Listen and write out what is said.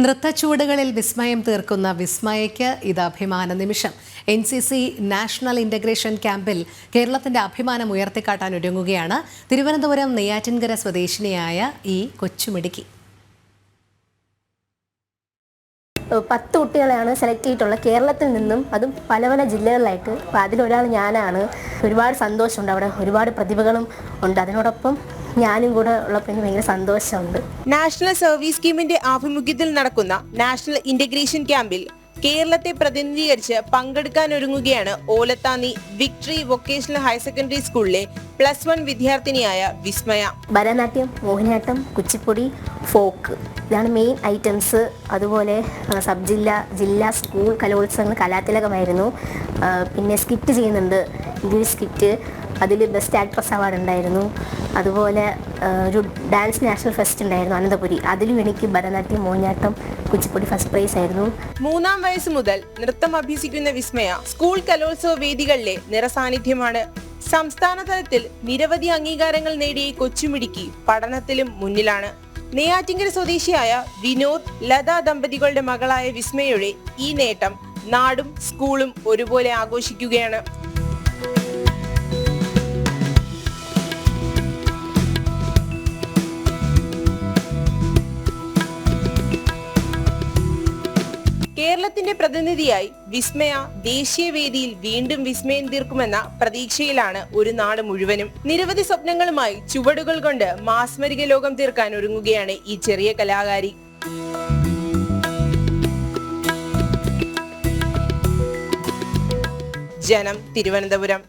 നൃത്തച്ചുവടുകളിൽ വിസ്മയം തീർക്കുന്ന വിസ്മയയ്ക്ക് ഇത് അഭിമാന നിമിഷം. NCC നാഷണൽ ഇന്റഗ്രേഷൻ ക്യാമ്പിൽ കേരളത്തിന്റെ അഭിമാനം ഉയർത്തിക്കാട്ടാൻ ഒരുങ്ങുകയാണ് തിരുവനന്തപുരം നെയ്യാറ്റിൻകര സ്വദേശിനിയായ ഈ കൊച്ചുമിടുക്കി. 10 കുട്ടികളെയാണ് സെലക്ട് ചെയ്തിട്ടുള്ളത് കേരളത്തിൽ നിന്നും, അതും പല പല ജില്ലകളിലായിട്ട്. അപ്പോൾ അതിലൊരാൾ ഞാനാണ്. ഒരുപാട് സന്തോഷമുണ്ട്. അവിടെ ഒരുപാട് പ്രതിഭകളും ഉണ്ട്. അതിനോടൊപ്പം ഞാനും കൂടെ ഉള്ളപ്പോൾ എനിക്ക് ഭയങ്കര സന്തോഷമുണ്ട്. നാഷണൽ സർവീസ് സ്കീമിന്റെ ആഭിമുഖ്യത്തിൽ നടക്കുന്ന നാഷണൽ ഇന്റഗ്രേഷൻ ക്യാമ്പിൽ കേരളത്തെ പ്രതിനിധീകരിച്ച് പങ്കെടുക്കാൻ ഒരുങ്ങുകയാണ് Olathanni victory vocational higher secondary സ്കൂളിലെ +1 വിദ്യാർത്ഥിനിയായ വിസ്മയ. ഭരതനാട്യം, മോഹിനിയാട്ടം, കുച്ചിപ്പുടി, ഫോക്ക്, ഇതാണ് മെയിൻ ഐറ്റംസ്. അതുപോലെ സബ് ജില്ലാ സ്കൂൾ കലോത്സവങ്ങൾ കലാതിലകമായിരുന്നു. പിന്നെ സ്കിറ്റ് ചെയ്യുന്നുണ്ട്, ഇംഗ്ലീഷ് സ്കിറ്റ്. അതിൽ ബെസ്റ്റ് ആക്ട്രസ് അവാർഡ് ഉണ്ടായിരുന്നു. അതുപോലെ ഒരു ഡാൻസ് നാഷണൽ ഫെസ്റ്റ് ഉണ്ടായിരുന്നു അനന്തപുരി. അതിലും എനിക്ക് ഭരതനാട്യം, മോഹിനിയാട്ടം, കുച്ചിപ്പുടി ഫസ്റ്റ് പ്രൈസ് ആയിരുന്നു. 3-ാം വയസ്സ് മുതൽ നൃത്തം അഭ്യസിക്കുന്ന വിസ്മയ സ്കൂൾ കലോത്സവ വേദികളിലെ നിറസാന്നിധ്യമാണ്. സംസ്ഥാന തലത്തിൽ നിരവധി അംഗീകാരങ്ങൾ നേടിയ കൊച്ചുമിടുക്കി പഠനത്തിലും മുന്നിലാണ്. നെയ്യാറ്റിൻകര സ്വദേശിയായ വിനോദ്, ലത ദമ്പതികളുടെ മകളായ വിസ്മയയുടെ ഈ നേട്ടം നാടും സ്കൂളും ഒരുപോലെ ആഘോഷിക്കുകയാണ്. കേരളത്തിന്റെ പ്രതിനിധിയായി വിസ്മയ ദേശീയ വേദിയിൽ വീണ്ടും വിസ്മയം തീർക്കുമെന്ന പ്രതീക്ഷയിലാണ് ഒരു നാട് മുഴുവനും. നിരവധി സ്വപ്നങ്ങളുമായി ചുവടുകൾ കൊണ്ട് മാസ്മരിക ലോകം തീർക്കാൻ ഒരുങ്ങുകയാണ് ഈ ചെറിയ കലാകാരി. ജനം, തിരുവനന്തപുരം.